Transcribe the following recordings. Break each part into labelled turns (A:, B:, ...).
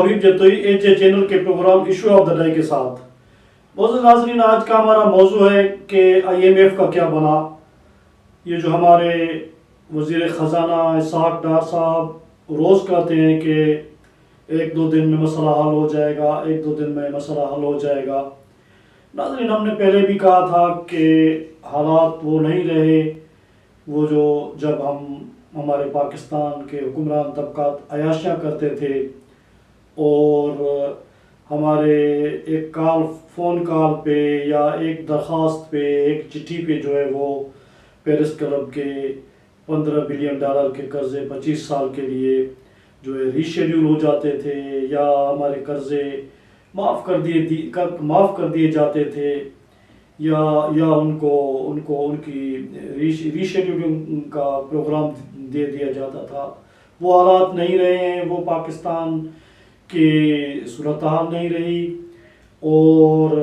A: हबीब Jatoi AJ channel के programme issue of the day के साथ। बहुत नाज़रीन, आज का हमारा मौजू है कि IMF का क्या बना। ये जो हमारे वज़ीर ख़जाना इसहाक़ डार साहब रोज़ कहते हैं कि एक दो दिन में मसला हल हो जाएगा, एक दो दिन में मसला हल हो जाएगा। नाज़रीन, हमने पहले भी कहा था कि हालात वो नहीं रहे वो जो जब हमारे पाकिस्तान के हुक्मरान तबकात अयाशियाँ करते थे और हमारे एक फ़ोन कॉल पे या एक दरख्वास्त पे, एक चिट्ठी पे जो है वो पेरिस क्लब के $15 बिलियन के कर्ज़े 25 साल के लिए जो है रीशेड्यूल हो जाते थे या हमारे कर्ज़े माफ़ कर दिए जाते थे या उनको उनकी रीशेड्यूलिंग का प्रोग्राम दे दिया जाता था। वो हालात नहीं रहे हैं, वो पाकिस्तान की सूरत हाल नहीं रही और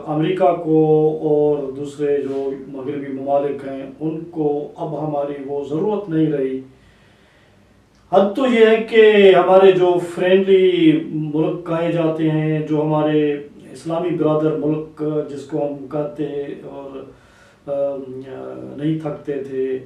A: अमेरिका को और दूसरे जो मगरबी ममालिक हैं उनको अब हमारी वो ज़रूरत नहीं रही। हद तो ये है कि हमारे जो फ्रेंडली मुल्क कहे जाते हैं, जो हमारे इस्लामी बिरादर मुल्क जिसको हम कहते और नहीं थकते थे,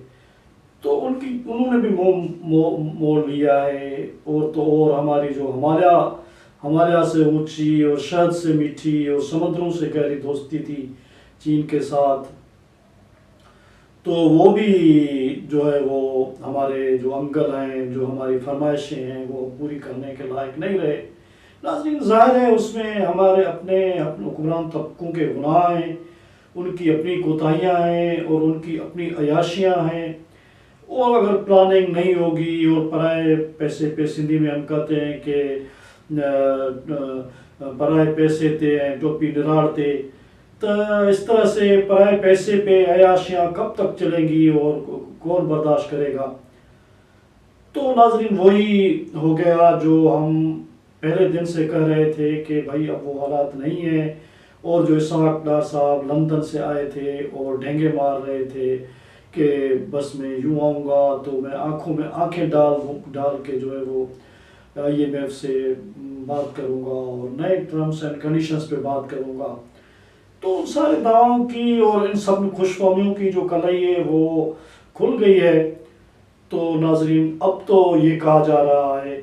A: तो उन्होंने भी मोल लिया है। और तो और हमारी जो हमारे यहाँ से ऊंची और शहद से मीठी और समुद्रों से गहरी दोस्ती थी चीन के साथ, तो वो भी जो है वो हमारे जो अंकल हैं, जो हमारी फरमाइशें हैं वो पूरी करने के लायक नहीं रहे। नाज़रीन, ज़ाहिर है उसमें हमारे अपने हुक्मरान तबकों के गुनाह हैं, उनकी अपनी कोताहियाँ हैं और उनकी अपनी अयाशियाँ हैं। और अगर प्लानिंग नहीं होगी और पराए पैसे पे, सिंधी में हम कहते हैं कि पराए पैसे ते टोपी निराड़ते, तो इस तरह से पराए पैसे पे अयाशियाँ कब तक चलेंगी और कौन बर्दाश्त करेगा। तो नाज़रीन, वही हो गया जो हम पहले दिन से कह रहे थे कि भाई अब वो हालात नहीं है। और जो इसहाक़ डार साहब लंदन से आए थे और ढेंगे मार रहे थे कि बस मैं यूँ आऊँगा तो मैं आँखों में आँखें डाल के जो है वो IMF से बात करूँगा और नए टर्म्स एंड कंडीशंस पे बात करूँगा, तो सारे दावों की और इन सब खुशफहमियों की जो कलाई है वो खुल गई है। तो नाज़रीन, अब तो ये कहा जा रहा है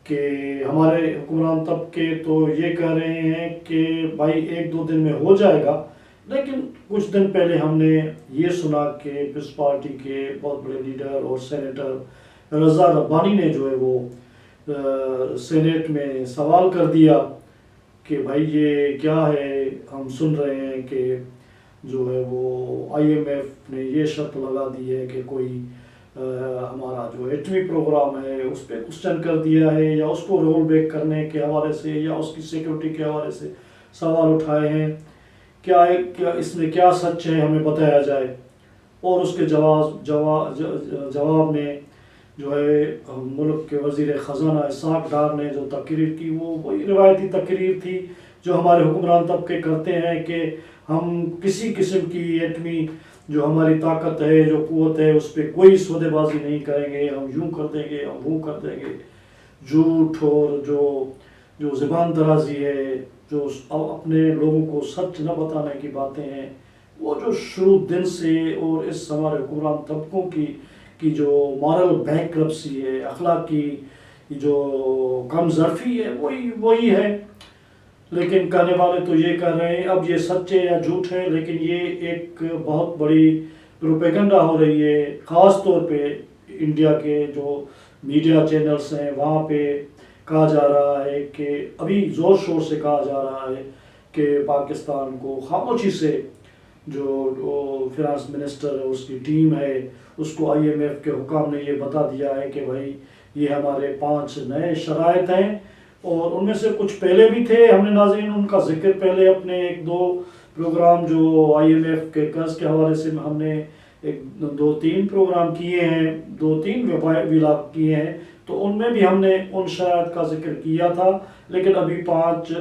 A: कि हमारे हुक्मरान तबके तो ये कह रहे हैं कि भाई एक दो दिन में हो जाएगा, लेकिन कुछ दिन पहले हमने ये सुना कि पीपल्स पार्टी के बहुत बड़े लीडर और सेनेटर रज़ा रब्बानी ने जो है वो सेनेट में सवाल कर दिया कि भाई ये क्या है। हम सुन रहे हैं कि जो है वो IMF ने ये शर्त लगा दी है कि कोई हमारा जो एटमी प्रोग्राम है उस पर क्वेश्चन कर दिया है या उसको रोल बैक करने के हवाले से या उसकी सिक्योरिटी के हवाले से सवाल उठाए हैं। क्या इसमें क्या सच है, हमें बताया जाए। और उसके जवाब में जो है मुल्क के वज़ीर ख़जाना इसहाक़ डार ने जो तकरीर की वो वही रिवायती तकरीर थी जो हमारे हुक्मरान तबके करते हैं कि हम किसी किस्म की एटमी जो हमारी ताकत है, जो क़ुव्वत है, उस पर कोई सौदेबाजी नहीं करेंगे, हम यूँ कर देंगे, हम वो कर देंगे। झूठ और जो ज़बान दराजी है, जो अपने लोगों को सच न बताने की बातें हैं, वो जो शुरू दिन से और इस हमारे हुक्मरान तबकों की जो मॉरल बैंकरप्सी है, अखलाकी जो कमज़र्फ़ी है, वही है। लेकिन कहने वाले तो ये कह रहे हैं, अब ये सच है या झूठ है, लेकिन ये एक बहुत बड़ी प्रोपेगेंडा हो रही है। ख़ास तौर पे इंडिया के जो मीडिया चैनल्स हैं वहाँ पे कहा जा रहा है कि अभी ज़ोर शोर से कहा जा रहा है कि पाकिस्तान को खामोशी से जो फिनांस मिनिस्टर है उसकी टीम है उसको IMF के हुकाम ने ये बता दिया है कि भाई ये हमारे 5 नए शराइत हैं और उनमें से कुछ पहले भी थे। हमने नाज़रीन उनका जिक्र पहले अपने 1-2 प्रोग्राम जो IMF के कर्ज के हवाले से हमने 2-3 प्रोग्राम किए हैं, 2-3 विलाप किए हैं, तो उनमें भी हमने उन शराइत का जिक्र किया था। लेकिन अभी 5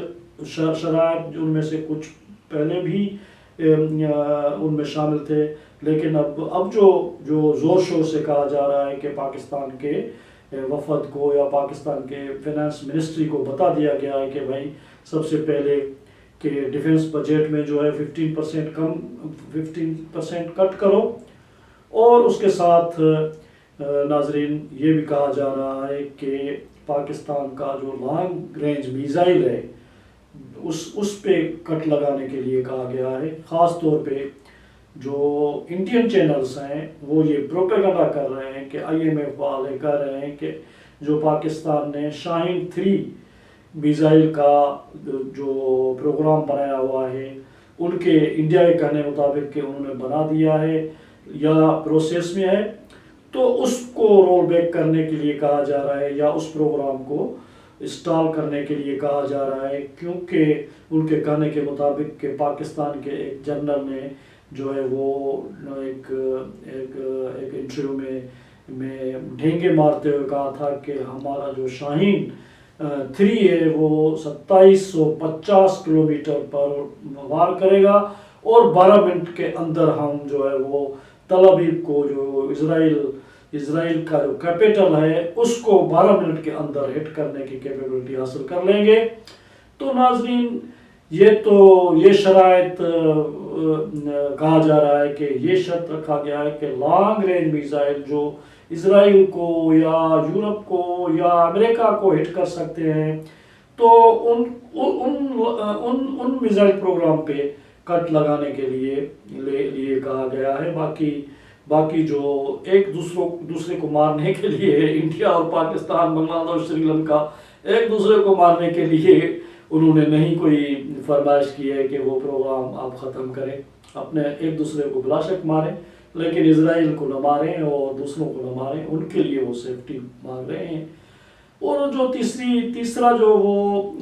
A: शराइत उनमें से कुछ पहले भी उनमें शामिल थे। लेकिन अब जो ज़ोर शोर से कहा जा रहा है कि पाकिस्तान के वफद को या पाकिस्तान के फाइनेंस मिनिस्ट्री को बता दिया गया है कि भाई सबसे पहले कि डिफेंस बजट में जो है 15% कट करो, और उसके साथ नाजरीन ये भी कहा जा रहा है कि पाकिस्तान का जो लॉन्ग रेंज मिसाइल है उस पे कट लगाने के लिए कहा गया है। ख़ास तौर पे जो इंडियन चैनल्स हैं वो ये प्रोपेगेंडा कर रहे हैं कि IMF वाले कह रहे हैं कि जो पाकिस्तान ने शाहीन 3 मिसाइल का जो प्रोग्राम बनाया हुआ है, उनके इंडिया के कहने मुताबिक कि उन्होंने बना दिया है या प्रोसेस में है, तो उसको रोल बैक करने के लिए कहा जा रहा है या उस प्रोग्राम को इंस्टॉल करने के लिए कहा जा रहा है, क्योंकि उनके कहने के मुताबिक कि पाकिस्तान के एक जनरल ने जो है वो एक इंटरव्यू में ढेंगे मारते हुए कहा था कि हमारा जो शाहीन 3 है वो 2750 किलोमीटर पर वार करेगा और 12 मिनट के अंदर हम जो है वो तल अवीव को, जो इसराइल का जो कैपिटल है, उसको 12 मिनट के अंदर हिट करने की कैपेबिलिटी हासिल कर लेंगे। तो नाजरीन ये शराइत कहा जा रहा है कि ये शर्त रखा गया है कि लॉन्ग रेंज मिसाइल जो इसराइल को या यूरोप को या अमेरिका को हिट कर सकते हैं, तो उन मिसाइल प्रोग्राम पे कट लगाने के लिए कहा गया है। बाकी जो एक दूसरे को मारने के लिए इंडिया और पाकिस्तान, बांग्लादेश, श्रीलंका एक दूसरे को मारने के लिए उन्होंने नहीं कोई फरमाइश की है कि वो प्रोग्राम आप ख़त्म करें, अपने एक दूसरे को बिलाशक मारें, लेकिन इसराइल को न मारें और दूसरों को न मारें, उनके लिए वो सेफ्टी मांग रहे हैं। और जो तीसरा जो वो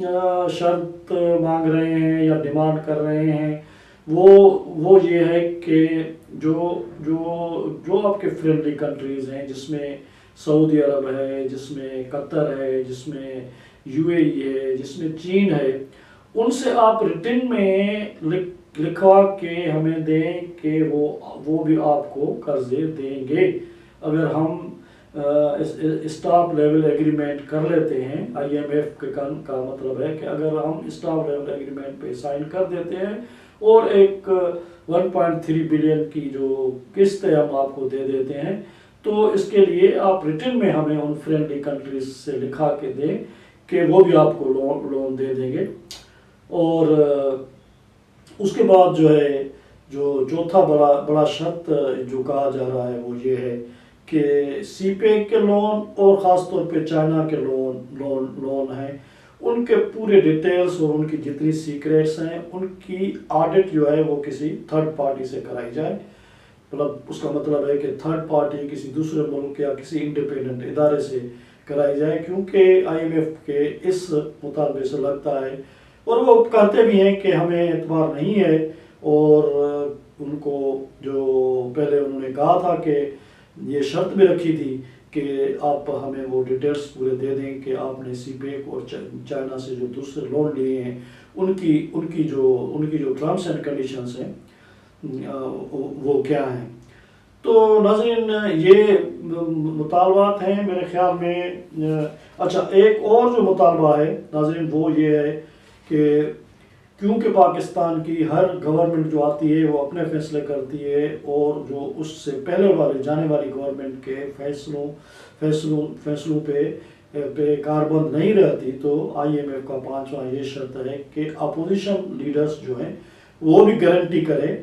A: शर्त मांग रहे हैं या डिमांड कर रहे हैं वो ये है कि जो आपके फ्रेंडली कंट्रीज़ हैं, जिसमें सऊदी अरब है, जिसमें कतर है, जिसमें UAE है, जिसमें चीन है, उनसे आप रिटन में लिखवा के हमें दें कि वो भी आपको कर्जे देंगे अगर हम स्टाफ लेवल एग्रीमेंट कर लेते हैं। IMF का मतलब है कि अगर हम स्टाफ लेवल एग्रीमेंट पे साइन कर देते हैं और एक 1.3 बिलियन की जो किस्त है हम आपको दे देते हैं, तो इसके लिए आप रिटन में हमें उन फ्रेंडली कंट्रीज से लिखा के दें कि वो भी आपको लोन दे देंगे। और उसके बाद जो है जो चौथा बड़ा शर्त जो कहा जा रहा है वो ये है कि CPEC के लोन और ख़ास तौर पे चाइना के लोन हैं, उनके पूरे डिटेल्स और उनकी जितनी सीक्रेट्स हैं उनकी ऑडिट जो है वो किसी थर्ड पार्टी से कराई जाए। मतलब उसका मतलब है कि थर्ड पार्टी किसी दूसरे मुल्क या किसी इंडिपेंडेंट इदारे से कराई जाए, क्योंकि IMF के इस मुतालबे से लगता है, और वो कहते भी हैं कि हमें एतबार नहीं है, और उनको जो पहले उन्होंने कहा था कि ये शर्त भी रखी थी कि आप हमें वो डिटेल्स पूरे दे दें कि आपने CPEC और चाइना से जो दूसरे लोन लिए हैं उनकी जो टर्म्स एंड कंडीशंस हैं वो क्या हैं। तो नाज़रीन ये मुतालबात हैं मेरे ख्याल में। अच्छा, एक और जो मुतालबा है नाज़रीन वो ये है कि क्योंकि पाकिस्तान की हर गवर्नमेंट जो आती है वो अपने फैसले करती है, और जो उससे पहले जाने वाली गवर्नमेंट के फैसलों पे कारबंद नहीं रहती, तो IMF का 5वां ये शर्त है कि अपोजिशन लीडर्स जो हैं वो भी गारंटी करें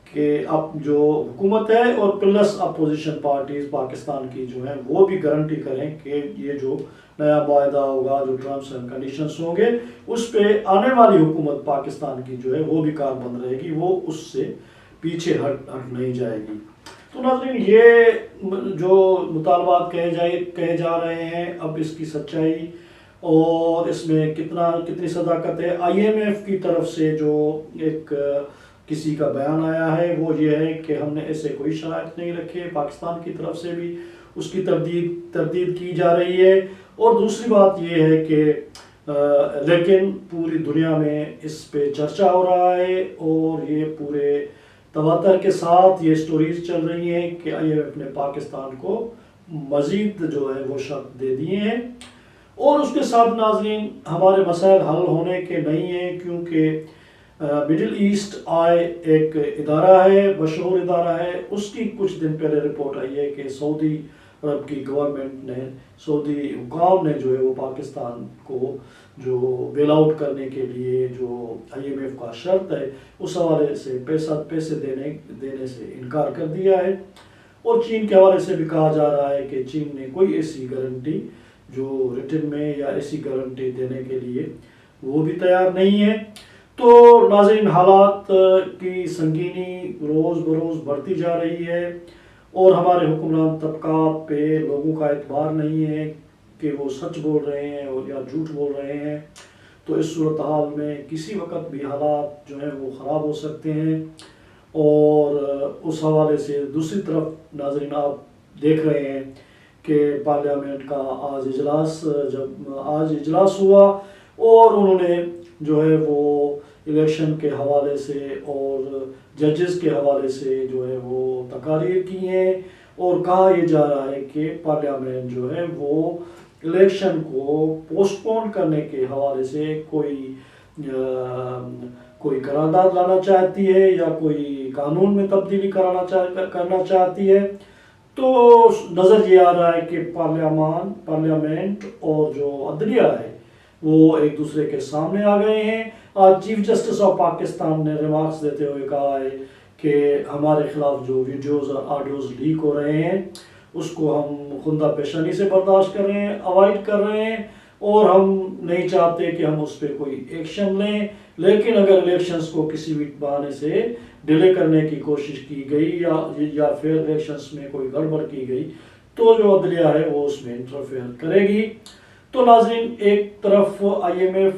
A: कि अब जो हुकूमत है और प्लस अपोजिशन पार्टीज पाकिस्तान की जो हैं वो भी गारंटी करें कि ये जो नया वायदा होगा, जो टर्म्स एंड कंडीशंस होंगे, उस पे आने वाली हुकूमत पाकिस्तान की जो है वो भी कारबंद रहेगी, वो उससे पीछे हट नहीं जाएगी। तो नाज़रीन ये जो मुतालबात कहे जा रहे हैं, अब इसकी सच्चाई और इसमें कितनी सदाकत है। IMF की तरफ से जो एक किसी का बयान आया है वो ये है कि हमने ऐसे कोई शराइत नहीं रखे, पाकिस्तान की तरफ से भी उसकी तरदीद की जा रही है। और दूसरी बात ये है कि लेकिन पूरी दुनिया में इस पे चर्चा हो रहा है और ये पूरे तवातर के साथ ये स्टोरीज चल रही हैं कि IMF ने पाकिस्तान को मज़ीद जो है वो शर्त दे दिए हैं। और उसके साथ नाज़रीन हमारे मसाइल हल होने के नहीं हैं, क्योंकि मिडिल ईस्ट आय एक इदारा है, मशहूर इदारा है, उसकी कुछ दिन पहले रिपोर्ट आई है कि सऊदी अरब की गवर्नमेंट ने, सऊदी हुकाम ने जो है वो पाकिस्तान को जो बेल आउट करने के लिए जो IMF का शर्त है उस हवाले से पैसे देने से इनकार कर दिया है। और चीन के हवाले से भी कहा जा रहा है कि चीन ने कोई ऐसी गारंटी जो रिटन में या ऐसी गारंटी देने के लिए वो भी तैयार नहीं है। तो नाज़रीन हालात की संगीनी रोज़ बरोज़ बढ़ती जा रही है और हमारे हुक्मरान तबकात पे लोगों का एतबार नहीं है कि वो सच बोल रहे हैं और या झूठ बोल रहे हैं। तो इस सूरत हाल में किसी वक्त भी हालात जो हैं वो ख़राब हो सकते हैं। और उस हवाले से दूसरी तरफ नाज़रीन आप देख रहे हैं कि पार्लियामेंट का आज इजलास हुआ और उन्होंने जो है वो इलेक्शन के हवाले से और जजेस के हवाले से जो है वो तकारीर की हैं और कहा यह जा रहा है कि पार्लियामेंट जो है वो इलेक्शन को पोस्टपोन करने के हवाले से कोई करारदाद लाना चाहती है या कोई कानून में तब्दीली करना चाहती है। तो नज़र ये आ रहा है कि पार्लियामेंट और जो अदलिया है वो एक दूसरे के सामने आ गए हैं। आज चीफ जस्टिस ऑफ पाकिस्तान ने रिमार्क्स देते हुए कहा है कि हमारे खिलाफ जो वीडियोज़ और ऑडियोज़ लीक हो रहे हैं उसको हम खुंदा पेशानी से बर्दाश्त कर रहे हैं, अवॉइड कर रहे हैं और हम नहीं चाहते कि हम उस पर कोई एक्शन लें। लेकिन अगर इलेक्शंस को किसी भी बहाने से डिले करने की कोशिश की गई या फिर इलेक्शंस में कोई गड़बड़ की गई तो जो अदलिया है वो उसमें इंटरफेयर करेगी। तो नाज़रीन एक तरफ IMF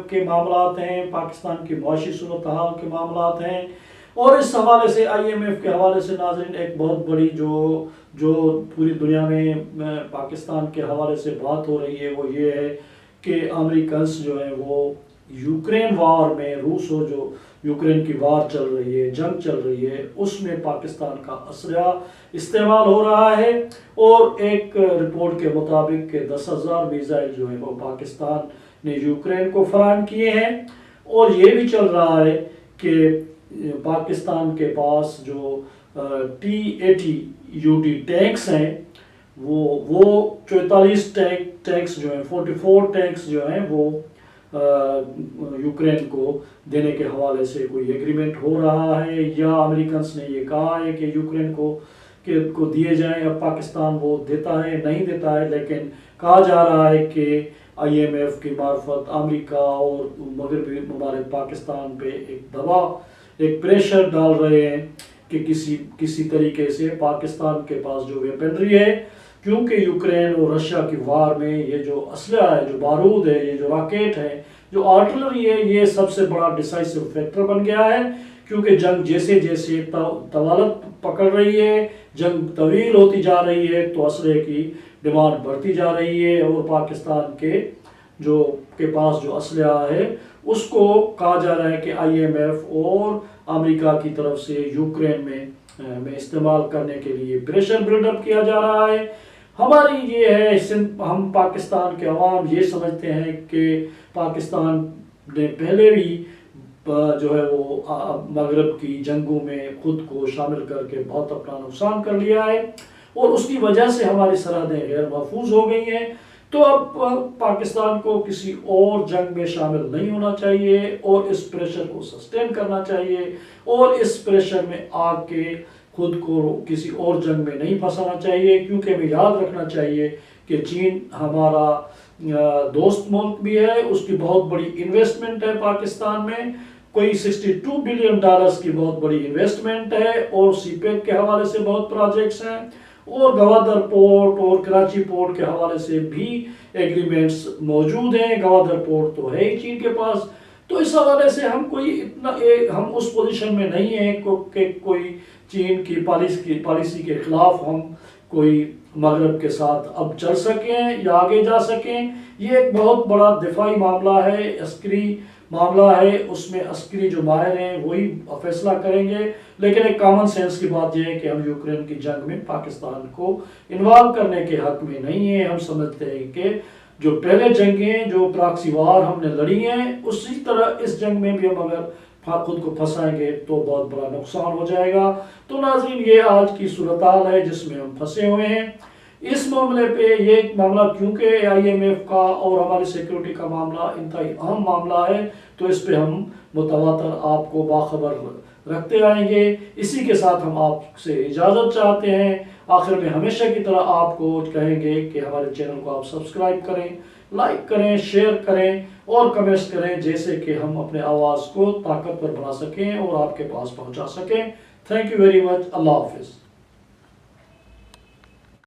A: के मामलात हैं, पाकिस्तान की मुआशी सूरत हाल के मामलात हैं और इस हवाले से IMF के हवाले से नाज़रीन एक बहुत बड़ी जो पूरी दुनिया में पाकिस्तान के हवाले से बात हो रही है वो ये है कि अमेरिकन्स जो है वो यूक्रेन वार में जो यूक्रेन की वार चल रही है, जंग चल रही है, उसमें पाकिस्तान का असला इस्तेमाल हो रहा है। और एक रिपोर्ट के मुताबिक के 10,000 मिसाइल जो है वो पाकिस्तान ने यूक्रेन को फराहम किए हैं। और ये भी चल रहा है कि पाकिस्तान के पास जो T-80 UD टैंक्स हैं वो 44 टैंक्स जो हैं, 44 टैंक्स जो हैं वो यूक्रेन को देने के हवाले से कोई एग्रीमेंट हो रहा है या अमेरिकन्स ने ये कहा है कि यूक्रेन को दिए जाएं। अब पाकिस्तान वो देता है नहीं देता है, लेकिन कहा जा रहा है कि IMF की मार्फत अमेरिका और मगरबी ममालिक पाकिस्तान पे एक दबाव, एक प्रेशर डाल रहे हैं कि किसी तरीके से पाकिस्तान के पास जो वेपनरी है, क्योंकि यूक्रेन और रशिया की वार में ये जो असला है, जो बारूद है, ये जो रॉकेट है, जो आर्टिलरी है, ये सबसे बड़ा डिसाइसिव फैक्टर बन गया है। क्योंकि जंग जैसे जैसे तवालत पकड़ रही है, जंग तवील होती जा रही है, तो असले की डिमांड बढ़ती जा रही है और पाकिस्तान के पास जो असला है उसको कहा जा रहा है कि IMF और अमेरिका की तरफ से यूक्रेन में इस्तेमाल करने के लिए प्रेशर बिल्डअप किया जा रहा है। हमारी ये है, हम पाकिस्तान के अवाम ये समझते हैं कि पाकिस्तान ने पहले भी जो है वो मगरब की जंगों में खुद को शामिल करके बहुत अपना नुकसान कर लिया है और उसकी वजह से हमारी सरहदें गैर महफूज हो गई हैं। तो अब पाकिस्तान को किसी और जंग में शामिल नहीं होना चाहिए और इस प्रेशर को सस्टेन करना चाहिए और इस प्रेशर में आके खुद को किसी और जंग में नहीं फंसाना चाहिए। क्योंकि हमें याद रखना चाहिए कि चीन हमारा दोस्त मुल्क भी है, उसकी बहुत बड़ी इन्वेस्टमेंट है पाकिस्तान में, कोई $62 बिलियन की बहुत बड़ी इन्वेस्टमेंट है और CPEC के हवाले से बहुत प्रोजेक्ट्स हैं और गवादर पोर्ट और कराची पोर्ट के हवाले से भी एग्रीमेंट्स मौजूद हैं। गवादर पोर्ट तो है ही चीन के पास। तो इस हवाले से हम उस पोजीशन में नहीं है कि कोई चीन की पॉलिसी के खिलाफ हम कोई मगरब के साथ अब चल सकें या आगे जा सकें। ये एक बहुत बड़ा दिफाई मामला है, अस्करी मामला है उसमें अस्करी जो माहिर हैं वही फैसला करेंगे, लेकिन एक कॉमन सेंस की बात यह है कि हम यूक्रेन की जंग में पाकिस्तान को इन्वॉल्व करने के हक में नहीं है। हम समझते हैं कि जो पहले जंगें जो प्रॉक्सी वार हमने लड़ी हैं, उसी तरह इस जंग में भी हम अगर खुद को फंसाएंगे तो बहुत बड़ा नुकसान हो जाएगा। तो नाज़रीन, ये आज की सूरत हाल है जिसमें हम फंसे हुए हैं। इस मामले पे ये मामला क्योंकि IMF का और हमारी सिक्योरिटी का मामला इंतहाई अहम मामला है, तो इस पे हम मुतवातर आपको बाखबर रखते आएंगे। इसी के साथ हम आपसे इजाज़त चाहते हैं। आखिर में हमेशा की तरह आपको कहेंगे कि हमारे चैनल को आप सब्सक्राइब करें, लाइक करें, शेयर करें और कमेंट्स करें, जैसे कि हम अपने आवाज़ को ताकतवर बना सकें और आपके पास पहुंचा सकें। Thank you very much. अल्लाह हाफिज़।